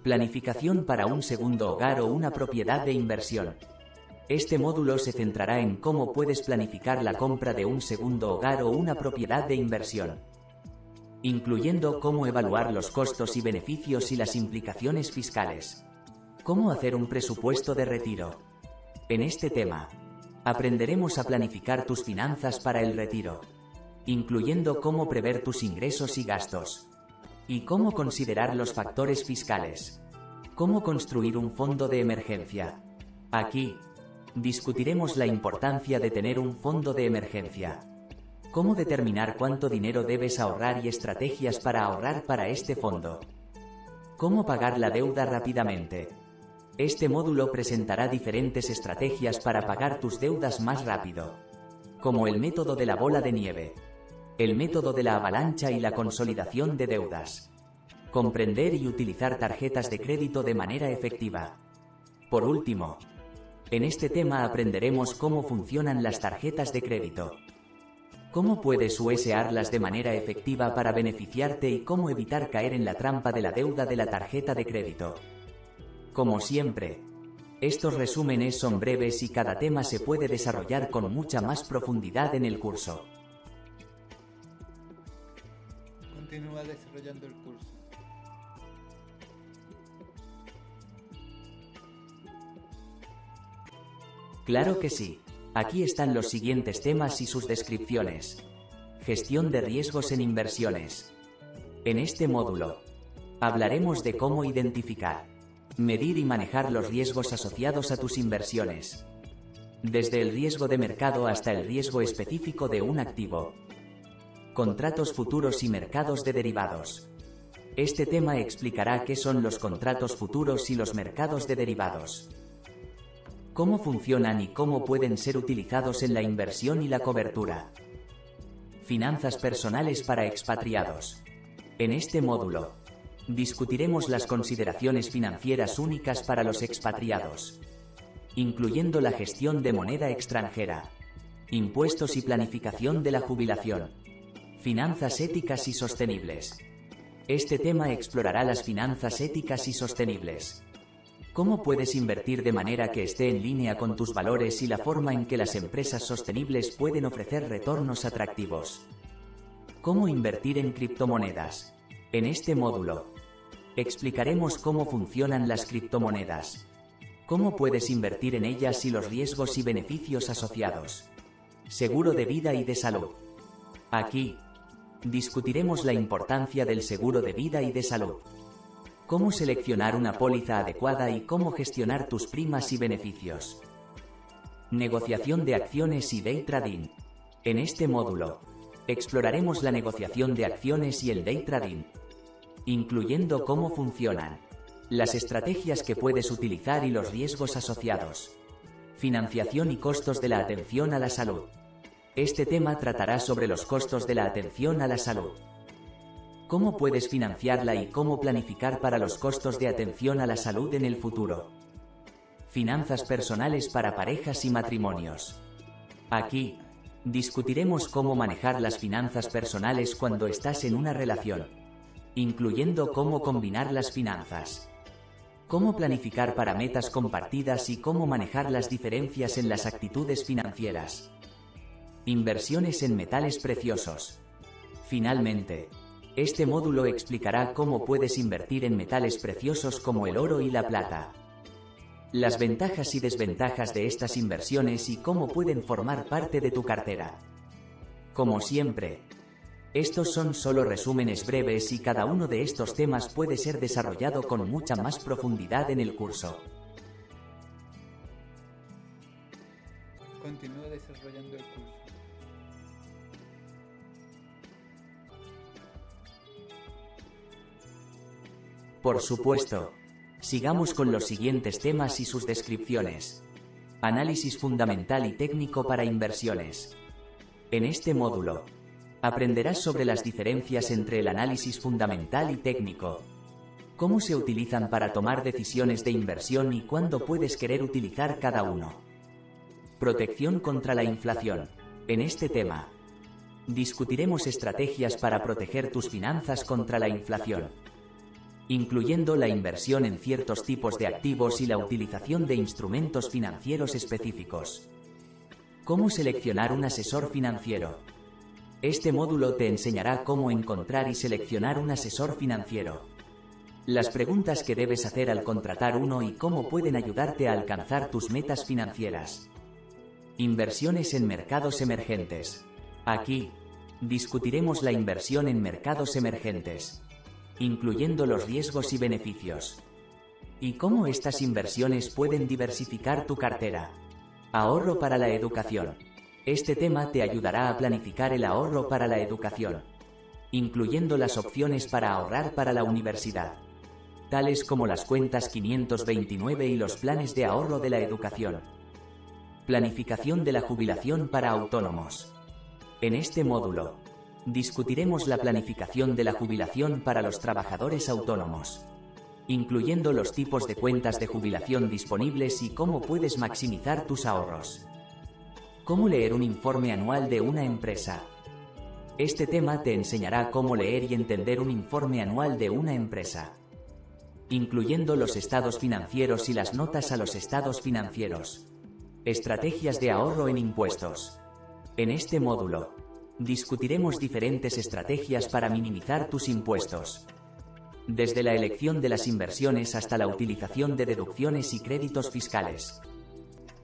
Planificación para un segundo hogar o una propiedad de inversión. Este módulo se centrará en cómo puedes planificar la compra de un segundo hogar o una propiedad de inversión, incluyendo cómo evaluar los costos y beneficios y las implicaciones fiscales. Cómo hacer un presupuesto de retiro. En este tema, aprenderemos a planificar tus finanzas para el retiro, incluyendo cómo prever tus ingresos y gastos, y cómo considerar los factores fiscales. Cómo construir un fondo de emergencia. Aquí, discutiremos la importancia de tener un fondo de emergencia, cómo determinar cuánto dinero debes ahorrar y estrategias para ahorrar para este fondo. Cómo pagar la deuda rápidamente. Este módulo presentará diferentes estrategias para pagar tus deudas más rápido, como el método de la bola de nieve, el método de la avalancha y la consolidación de deudas. Comprender y utilizar tarjetas de crédito de manera efectiva. Por último, en este tema aprenderemos cómo funcionan las tarjetas de crédito, cómo puedes usarlas de manera efectiva para beneficiarte y cómo evitar caer en la trampa de la deuda de la tarjeta de crédito. Como siempre, estos resúmenes son breves y cada tema se puede desarrollar con mucha más profundidad en el curso. Continúa desarrollando el curso. Claro que sí. Aquí están los siguientes temas y sus descripciones. Gestión de riesgos en inversiones. En este módulo, hablaremos de cómo identificar, medir y manejar los riesgos asociados a tus inversiones, desde el riesgo de mercado hasta el riesgo específico de un activo. Contratos futuros y mercados de derivados. Este tema explicará qué son los contratos futuros y los mercados de derivados, cómo funcionan y cómo pueden ser utilizados en la inversión y la cobertura. Finanzas personales para expatriados. En este módulo, discutiremos las consideraciones financieras únicas para los expatriados, incluyendo la gestión de moneda extranjera, impuestos y planificación de la jubilación. Finanzas éticas y sostenibles. Este tema explorará las finanzas éticas y sostenibles, cómo puedes invertir de manera que esté en línea con tus valores y la forma en que las empresas sostenibles pueden ofrecer retornos atractivos. Cómo invertir en criptomonedas. En este módulo, explicaremos cómo funcionan las criptomonedas, cómo puedes invertir en ellas y los riesgos y beneficios asociados. Seguro de vida y de salud. Aquí, discutiremos la importancia del seguro de vida y de salud, cómo seleccionar una póliza adecuada y cómo gestionar tus primas y beneficios. Negociación de acciones y day trading. En este módulo, exploraremos la negociación de acciones y el day trading, incluyendo cómo funcionan, las estrategias que puedes utilizar y los riesgos asociados. Financiación y costos de la atención a la salud. Este tema tratará sobre los costos de la atención a la salud, cómo puedes financiarla y cómo planificar para los costos de atención a la salud en el futuro. Finanzas personales para parejas y matrimonios. Aquí, discutiremos cómo manejar las finanzas personales cuando estás en una relación, incluyendo cómo combinar las finanzas, cómo planificar para metas compartidas y cómo manejar las diferencias en las actitudes financieras. Inversiones en metales preciosos. Finalmente, este módulo explicará cómo puedes invertir en metales preciosos como el oro y la plata, las ventajas y desventajas de estas inversiones y cómo pueden formar parte de tu cartera. Como siempre, estos son solo resúmenes breves y cada uno de estos temas puede ser desarrollado con mucha más profundidad en el curso. Continúa desarrollando el curso. Por supuesto, sigamos con los siguientes temas y sus descripciones. Análisis fundamental y técnico para inversiones. En este módulo, aprenderás sobre las diferencias entre el análisis fundamental y técnico, cómo se utilizan para tomar decisiones de inversión y cuándo puedes querer utilizar cada uno. Protección contra la inflación. En este tema, discutiremos estrategias para proteger tus finanzas contra la inflación, incluyendo la inversión en ciertos tipos de activos y la utilización de instrumentos financieros específicos. ¿Cómo seleccionar un asesor financiero? Este módulo te enseñará cómo encontrar y seleccionar un asesor financiero, las preguntas que debes hacer al contratar uno y cómo pueden ayudarte a alcanzar tus metas financieras. Inversiones en mercados emergentes. Aquí, discutiremos la inversión en mercados emergentes, incluyendo los riesgos y beneficios, y cómo estas inversiones pueden diversificar tu cartera. Ahorro para la educación. Este tema te ayudará a planificar el ahorro para la educación, incluyendo las opciones para ahorrar para la universidad, tales como las cuentas 529 y los planes de ahorro de la educación. Planificación de la jubilación para autónomos. En este módulo, discutiremos la planificación de la jubilación para los trabajadores autónomos, incluyendo los tipos de cuentas de jubilación disponibles y cómo puedes maximizar tus ahorros. Cómo leer un informe anual de una empresa. Este tema te enseñará cómo leer y entender un informe anual de una empresa, incluyendo los estados financieros y las notas a los estados financieros. Estrategias de ahorro en impuestos. En este módulo, discutiremos diferentes estrategias para minimizar tus impuestos, desde la elección de las inversiones hasta la utilización de deducciones y créditos fiscales.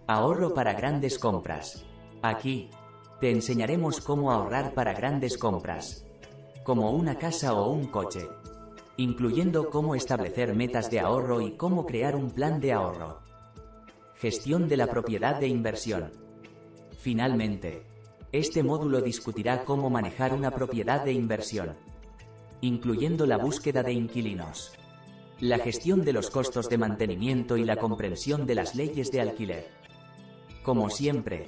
Ahorro para grandes compras. Aquí, te enseñaremos cómo ahorrar para grandes compras, como una casa o un coche, incluyendo cómo establecer metas de ahorro y cómo crear un plan de ahorro. Gestión de la propiedad de inversión. Finalmente, este módulo discutirá cómo manejar una propiedad de inversión, incluyendo la búsqueda de inquilinos, la gestión de los costos de mantenimiento y la comprensión de las leyes de alquiler. Como siempre,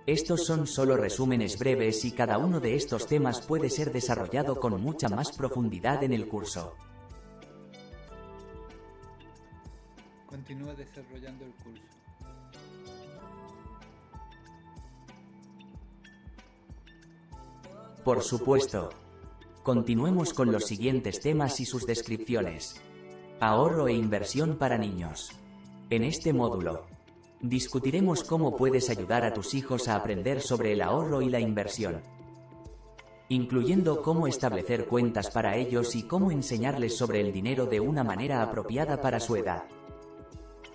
estos son solo resúmenes breves y cada uno de estos temas puede ser desarrollado con mucha más profundidad en el curso. Continúa desarrollando el curso. Por supuesto. Continuemos con los siguientes temas y sus descripciones. Ahorro e inversión para niños. En este módulo, discutiremos cómo puedes ayudar a tus hijos a aprender sobre el ahorro y la inversión, incluyendo cómo establecer cuentas para ellos y cómo enseñarles sobre el dinero de una manera apropiada para su edad.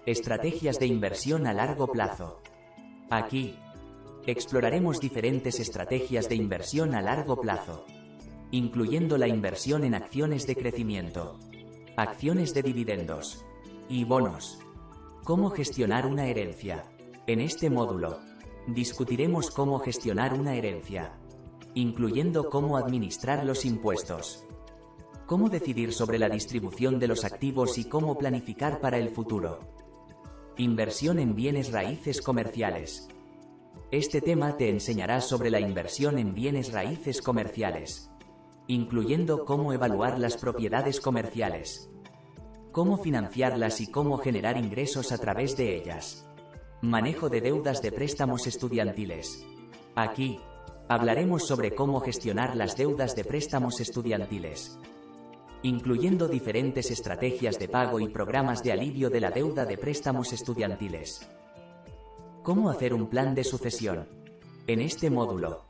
Estrategias de inversión a largo plazo. Aquí, exploraremos diferentes estrategias de inversión a largo plazo, incluyendo la inversión en acciones de crecimiento, acciones de dividendos y bonos. ¿Cómo gestionar una herencia? En este módulo, discutiremos cómo gestionar una herencia, incluyendo cómo administrar los impuestos, cómo decidir sobre la distribución de los activos y cómo planificar para el futuro. Inversión en bienes raíces comerciales. Este tema te enseñará sobre la inversión en bienes raíces comerciales, incluyendo cómo evaluar las propiedades comerciales, cómo financiarlas y cómo generar ingresos a través de ellas. Manejo de deudas de préstamos estudiantiles. Aquí, hablaremos sobre cómo gestionar las deudas de préstamos estudiantiles, incluyendo diferentes estrategias de pago y programas de alivio de la deuda de préstamos estudiantiles. ¿Cómo hacer un plan de sucesión? En este módulo,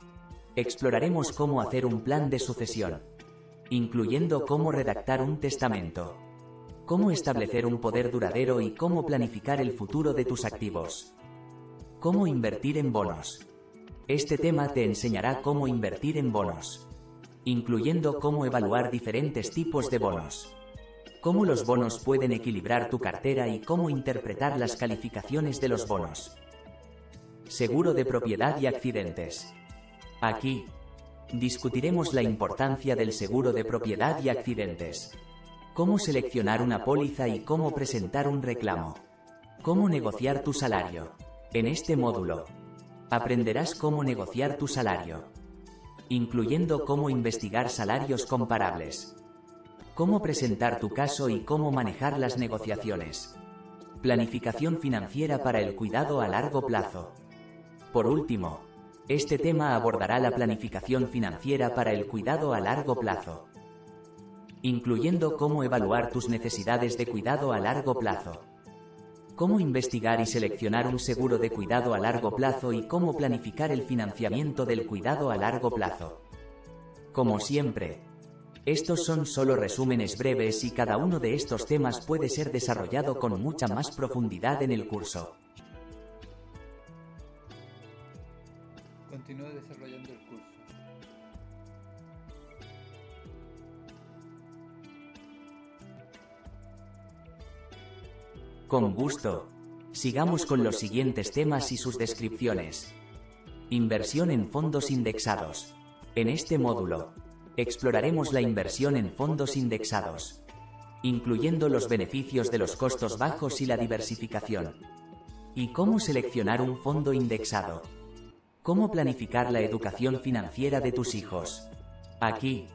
exploraremos cómo hacer un plan de sucesión, incluyendo cómo redactar un testamento, cómo establecer un poder duradero y cómo planificar el futuro de tus activos. Cómo invertir en bonos. Este tema te enseñará cómo invertir en bonos, incluyendo cómo evaluar diferentes tipos de bonos, cómo los bonos pueden equilibrar tu cartera y cómo interpretar las calificaciones de los bonos. Seguro de propiedad y accidentes. Aquí, discutiremos la importancia del seguro de propiedad y accidentes, cómo seleccionar una póliza y cómo presentar un reclamo, cómo negociar tu salario. En este módulo, aprenderás cómo negociar tu salario, incluyendo cómo investigar salarios comparables, cómo presentar tu caso y cómo manejar las negociaciones. Planificación financiera para el cuidado a largo plazo. Por último, este tema abordará la planificación financiera para el cuidado a largo plazo, incluyendo cómo evaluar tus necesidades de cuidado a largo plazo, cómo investigar y seleccionar un seguro de cuidado a largo plazo y cómo planificar el financiamiento del cuidado a largo plazo. Como siempre, estos son solo resúmenes breves y cada uno de estos temas puede ser desarrollado con mucha más profundidad en el curso. Continúa desarrollando el curso. Con gusto. Sigamos con los siguientes temas y sus descripciones. Inversión en fondos indexados. En este módulo, exploraremos la inversión en fondos indexados, incluyendo los beneficios de los costos bajos y la diversificación. Y cómo seleccionar un fondo indexado. Cómo planificar la educación financiera de tus hijos. Aquí,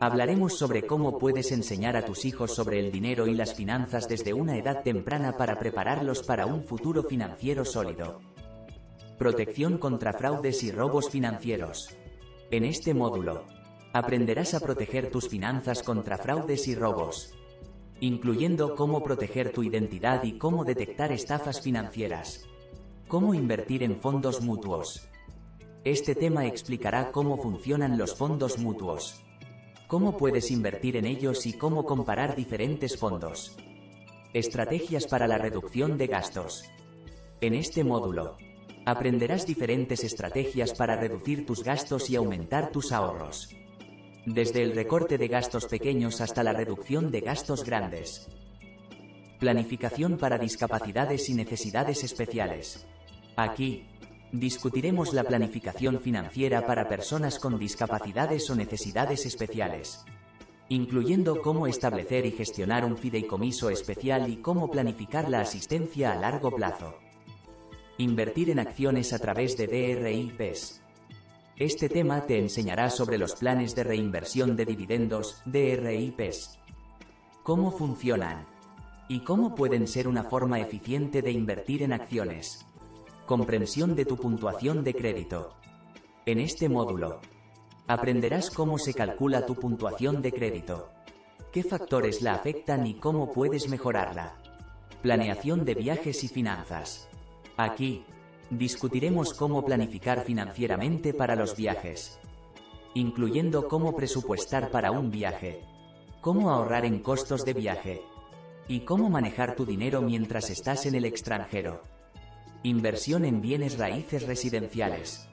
hablaremos sobre cómo puedes enseñar a tus hijos sobre el dinero y las finanzas desde una edad temprana para prepararlos para un futuro financiero sólido. Protección contra fraudes y robos financieros. En este módulo, aprenderás a proteger tus finanzas contra fraudes y robos, incluyendo cómo proteger tu identidad y cómo detectar estafas financieras. Cómo invertir en fondos mutuos. Este tema explicará cómo funcionan los fondos mutuos, cómo puedes invertir en ellos y cómo comparar diferentes fondos. Estrategias para la reducción de gastos. En este módulo, aprenderás diferentes estrategias para reducir tus gastos y aumentar tus ahorros, desde el recorte de gastos pequeños hasta la reducción de gastos grandes. Planificación para discapacidades y necesidades especiales. Aquí, discutiremos la planificación financiera para personas con discapacidades o necesidades especiales, incluyendo cómo establecer y gestionar un fideicomiso especial y cómo planificar la asistencia a largo plazo. Invertir en acciones a través de DRIPs. Este tema te enseñará sobre los planes de reinversión de dividendos, DRIPs, cómo funcionan y cómo pueden ser una forma eficiente de invertir en acciones. Comprensión de tu puntuación de crédito. En este módulo, aprenderás cómo se calcula tu puntuación de crédito, qué factores la afectan y cómo puedes mejorarla. Planeación de viajes y finanzas. Aquí, discutiremos cómo planificar financieramente para los viajes, incluyendo cómo presupuestar para un viaje, cómo ahorrar en costos de viaje, y cómo manejar tu dinero mientras estás en el extranjero. Inversión en bienes raíces residenciales.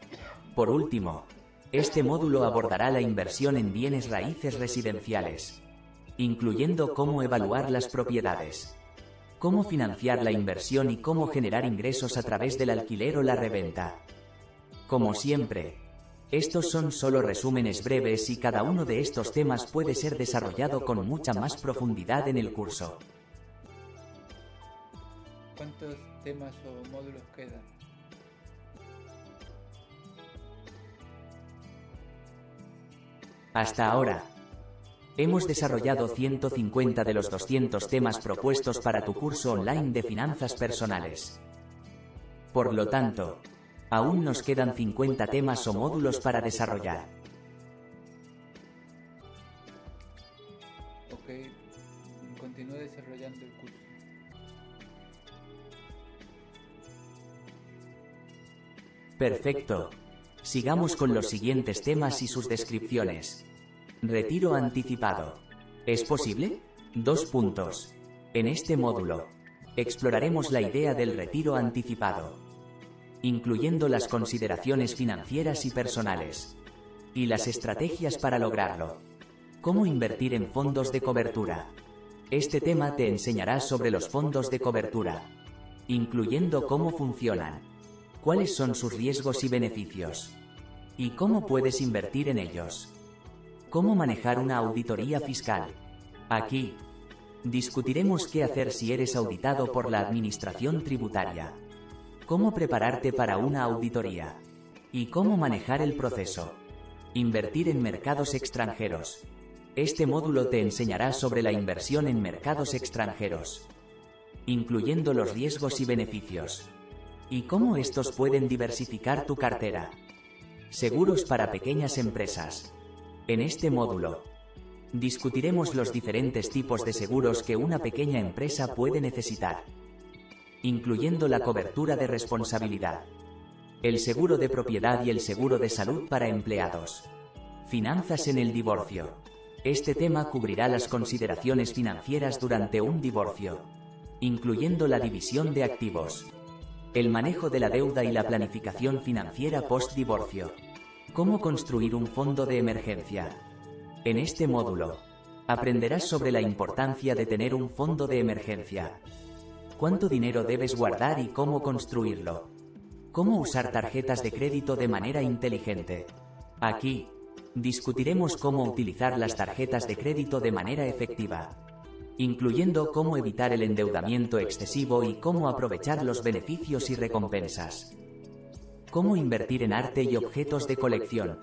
Por último, este módulo abordará la inversión en bienes raíces residenciales, incluyendo cómo evaluar las propiedades, cómo financiar la inversión y cómo generar ingresos a través del alquiler o la reventa. Como siempre, estos son solo resúmenes breves y cada uno de estos temas puede ser desarrollado con mucha más profundidad en el curso. ¿Cuántos temas o módulos quedan? Hasta ahora, hemos desarrollado 150 de los 200 temas propuestos para tu curso online de finanzas personales. Por lo tanto, aún nos quedan 50 temas o módulos para desarrollar. Ok, continúo desarrollando el curso. Perfecto. Sigamos con los siguientes temas y sus descripciones. Retiro anticipado. ¿Es posible? 2 puntos. En este módulo, exploraremos la idea del retiro anticipado, incluyendo las consideraciones financieras y personales, y las estrategias para lograrlo. ¿Cómo invertir en fondos de cobertura? Este tema te enseñará sobre los fondos de cobertura, incluyendo cómo funcionan, cuáles son sus riesgos y beneficios, y cómo puedes invertir en ellos. ¿Cómo manejar una auditoría fiscal? Aquí, discutiremos qué hacer si eres auditado por la Administración Tributaria, cómo prepararte para una auditoría, y cómo manejar el proceso. Invertir en mercados extranjeros. Este módulo te enseñará sobre la inversión en mercados extranjeros, incluyendo los riesgos y beneficios, y cómo estos pueden diversificar tu cartera. Seguros para pequeñas empresas. En este módulo, discutiremos los diferentes tipos de seguros que una pequeña empresa puede necesitar, incluyendo la cobertura de responsabilidad, el seguro de propiedad y el seguro de salud para empleados. Finanzas en el divorcio. Este tema cubrirá las consideraciones financieras durante un divorcio, incluyendo la división de activos, el manejo de la deuda y la planificación financiera post-divorcio. ¿Cómo construir un fondo de emergencia? En este módulo, aprenderás sobre la importancia de tener un fondo de emergencia, cuánto dinero debes guardar y cómo construirlo, cómo usar tarjetas de crédito de manera inteligente. Aquí, discutiremos cómo utilizar las tarjetas de crédito de manera efectiva, incluyendo cómo evitar el endeudamiento excesivo y cómo aprovechar los beneficios y recompensas. Cómo invertir en arte y objetos de colección.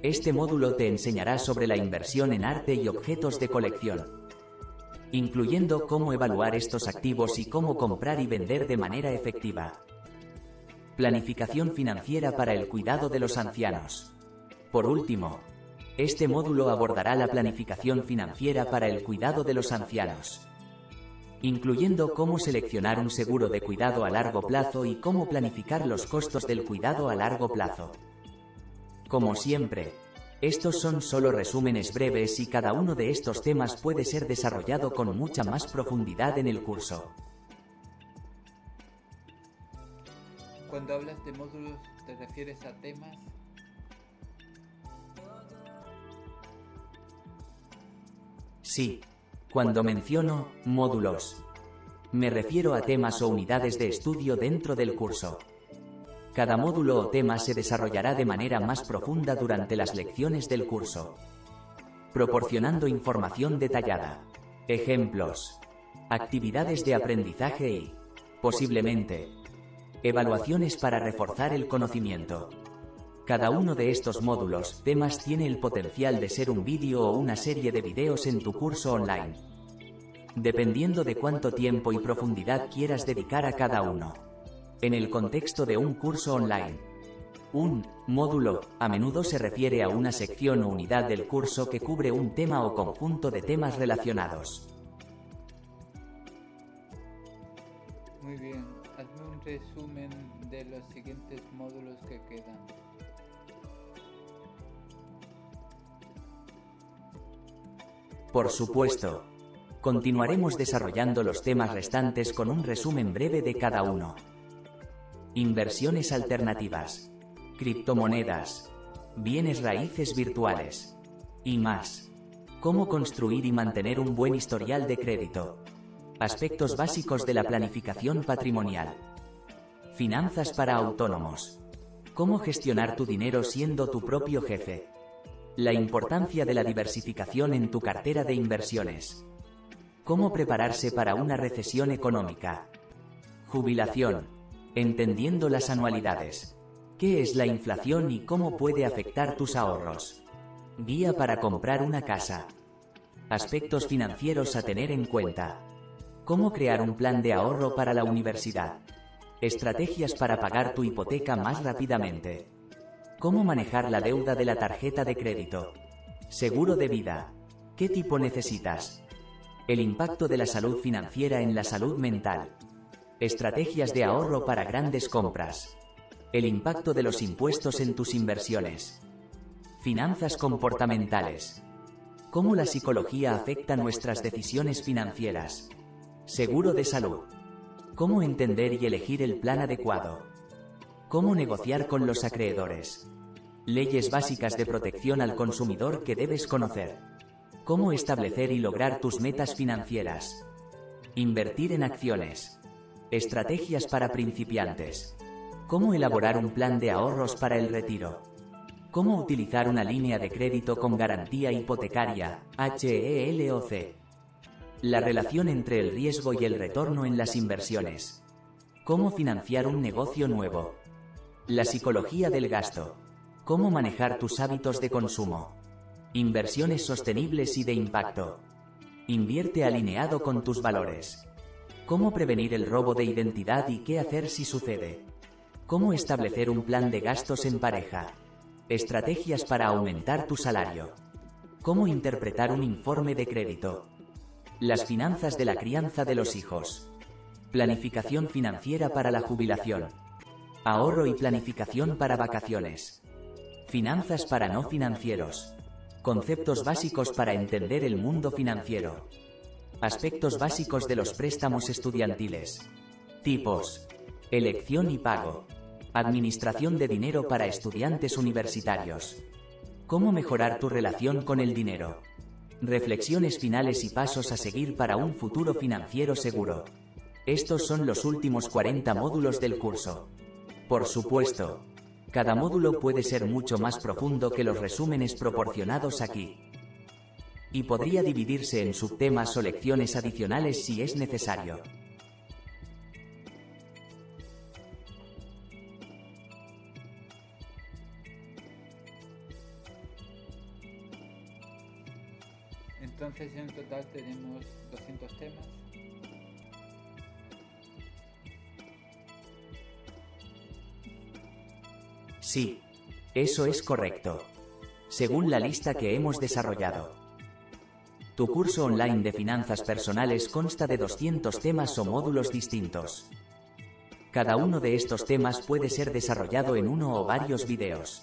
Este módulo te enseñará sobre la inversión en arte y objetos de colección, incluyendo cómo evaluar estos activos y cómo comprar y vender de manera efectiva. Planificación financiera para el cuidado de los ancianos. Por último, este módulo abordará la planificación financiera para el cuidado de los ancianos, incluyendo cómo seleccionar un seguro de cuidado a largo plazo y cómo planificar los costos del cuidado a largo plazo. Como siempre, estos son solo resúmenes breves y cada uno de estos temas puede ser desarrollado con mucha más profundidad en el curso. Cuando hablas de módulos, ¿te refieres a temas? Sí. Cuando menciono módulos, me refiero a temas o unidades de estudio dentro del curso. Cada módulo o tema se desarrollará de manera más profunda durante las lecciones del curso, proporcionando información detallada, ejemplos, actividades de aprendizaje y, posiblemente, evaluaciones para reforzar el conocimiento. Cada uno de estos módulos, temas tiene el potencial de ser un vídeo o una serie de videos en tu curso online, dependiendo de cuánto tiempo y profundidad quieras dedicar a cada uno. En el contexto de un curso online, un módulo a menudo se refiere a una sección o unidad del curso que cubre un tema o conjunto de temas relacionados. Muy bien, hazme un resumen de los siguientes módulos que quedan. Por supuesto, continuaremos desarrollando los temas restantes con un resumen breve de cada uno. Inversiones alternativas, criptomonedas, bienes raíces virtuales, y más. Cómo construir y mantener un buen historial de crédito. Aspectos básicos de la planificación patrimonial. Finanzas para autónomos. Cómo gestionar tu dinero siendo tu propio jefe. La importancia de la diversificación en tu cartera de inversiones. Cómo prepararse para una recesión económica. Jubilación. Entendiendo las anualidades. ¿Qué es la inflación y cómo puede afectar tus ahorros? Guía para comprar una casa. Aspectos financieros a tener en cuenta. Cómo crear un plan de ahorro para la universidad. Estrategias para pagar tu hipoteca más rápidamente. Cómo manejar la deuda de la tarjeta de crédito. Seguro de vida. ¿Qué tipo necesitas? El impacto de la salud financiera en la salud mental. Estrategias de ahorro para grandes compras. El impacto de los impuestos en tus inversiones. Finanzas comportamentales. Cómo la psicología afecta nuestras decisiones financieras. Seguro de salud. Cómo entender y elegir el plan adecuado. Cómo negociar con los acreedores. Leyes básicas de protección al consumidor que debes conocer. Cómo establecer y lograr tus metas financieras. Invertir en acciones. Estrategias para principiantes. Cómo elaborar un plan de ahorros para el retiro. Cómo utilizar una línea de crédito con garantía hipotecaria, HELOC. La relación entre el riesgo y el retorno en las inversiones. Cómo financiar un negocio nuevo. La psicología del gasto. Cómo manejar tus hábitos de consumo. Inversiones sostenibles y de impacto. Invierte alineado con tus valores. Cómo prevenir el robo de identidad y qué hacer si sucede. Cómo establecer un plan de gastos en pareja. Estrategias para aumentar tu salario. Cómo interpretar un informe de crédito. Las finanzas de la crianza de los hijos. Planificación financiera para la jubilación. Ahorro y planificación para vacaciones. Finanzas para no financieros. Conceptos básicos para entender el mundo financiero. Aspectos básicos de los préstamos estudiantiles. Tipos. Elección y pago. Administración de dinero para estudiantes universitarios. Cómo mejorar tu relación con el dinero. Reflexiones finales y pasos a seguir para un futuro financiero seguro. Estos son los últimos 40 módulos del curso. Por supuesto, cada módulo puede ser mucho más profundo que los resúmenes proporcionados aquí. Y podría dividirse en subtemas o lecciones adicionales si es necesario. Entonces en total tenemos 200 temas. Sí, eso es correcto. Según la lista que hemos desarrollado. Tu curso online de finanzas personales consta de 200 temas o módulos distintos. Cada uno de estos temas puede ser desarrollado en uno o varios videos,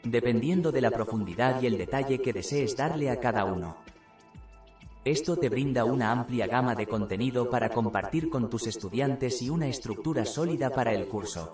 dependiendo de la profundidad y el detalle que desees darle a cada uno. Esto te brinda una amplia gama de contenido para compartir con tus estudiantes y una estructura sólida para el curso.